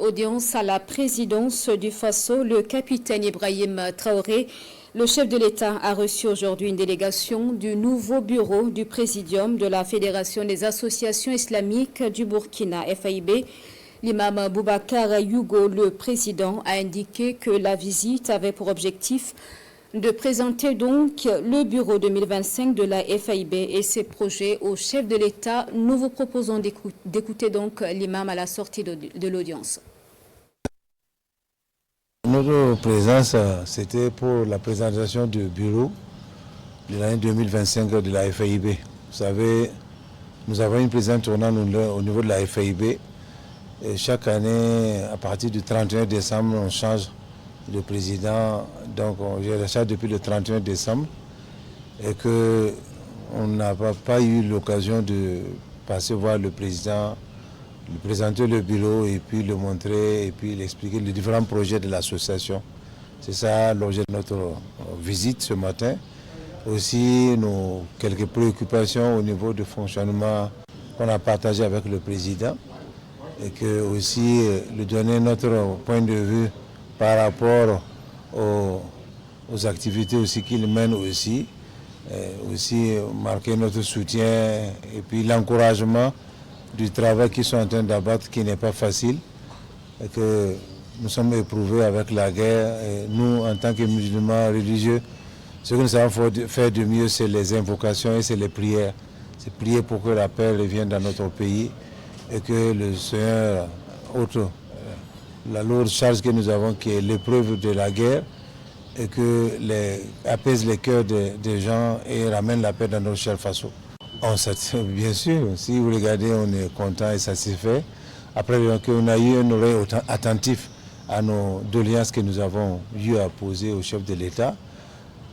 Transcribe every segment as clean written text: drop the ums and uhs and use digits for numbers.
Audience à la présidence du Faso, le capitaine Ibrahim Traoré. Le chef de l'État a reçu aujourd'hui une délégation du nouveau bureau du Présidium de la Fédération des associations islamiques du Burkina, FAIB. L'imam Boubacar Yougo, le président, a indiqué que la visite avait pour objectif de présenter donc le bureau 2025 de la FAIB et ses projets au chef de l'État. Nous vous proposons d'écouter donc l'imam à la sortie de l'audience. Notre présence, c'était pour la présentation du bureau de l'année 2025 de la FAIB. Vous savez, nous avons une présence tournante au niveau de la FAIB. Et chaque année, à partir du 31 décembre, on change de président. Donc, j'ai la charge depuis le 31 décembre et qu'on n'a pas eu l'occasion de passer voir le président, lui présenter le bureau et puis le montrer et puis l'expliquer les différents projets de l'association. C'est ça l'objet de notre visite ce matin. Aussi, quelques préoccupations au niveau du fonctionnement qu'on a partagé avec le président et que aussi lui donner notre point de vue par rapport aux activités aussi qu'il mène aussi marquer notre soutien et puis l'encouragement du travail qu'ils sont en train d'abattre qui n'est pas facile et que nous sommes éprouvés avec la guerre et nous en tant que musulmans religieux ce que nous savons faire de mieux c'est les invocations et c'est les prières. C'est prier pour que la paix revienne dans notre pays et que le Seigneur la lourde charge que nous avons qui est l'épreuve de la guerre et que apaise les cœurs des gens et ramène la paix dans nos chers Faso. Bien sûr, si vous regardez, on est content et satisfait. Après qu'on a eu une oreille attentive à nos doléances que nous avons eu à poser au chef de l'État.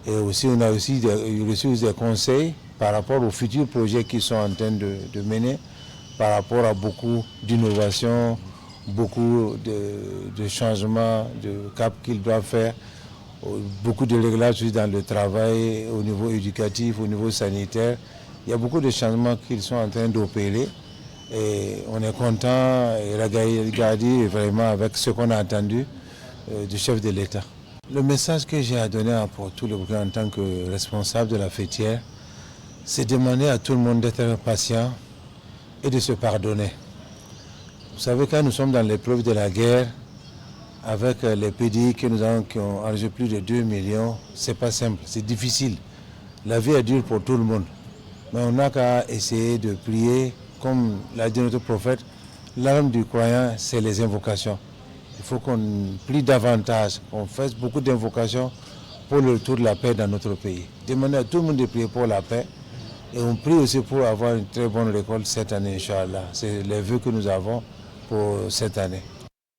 Et aussi, on a aussi reçu des conseils par rapport aux futurs projets qu'ils sont en train de mener, par rapport à beaucoup d'innovations, beaucoup de changements, de cap qu'ils doivent faire, beaucoup de réglages dans le travail, au niveau éducatif, au niveau sanitaire. Il y a beaucoup de changements qu'ils sont en train d'opérer et on est content et regardé vraiment avec ce qu'on a entendu du chef de l'État. Le message que j'ai à donner pour tout le Burkina en tant que responsable de la fêtière, c'est demander à tout le monde d'être patient et de se pardonner. Vous savez, quand nous sommes dans l'épreuve de la guerre, avec les PDI que nous avons qui ont enregistré plus de 2 millions, c'est pas simple, c'est difficile. La vie est dure pour tout le monde. Mais on n'a qu'à essayer de prier, comme l'a dit notre prophète, l'arme du croyant, c'est les invocations. Il faut qu'on prie davantage, qu'on fasse beaucoup d'invocations pour le retour de la paix dans notre pays. Demander à tout le monde de prier pour la paix. Et on prie aussi pour avoir une très bonne récolte cette année, Inch'Allah. C'est les vœux que nous avons pour cette année.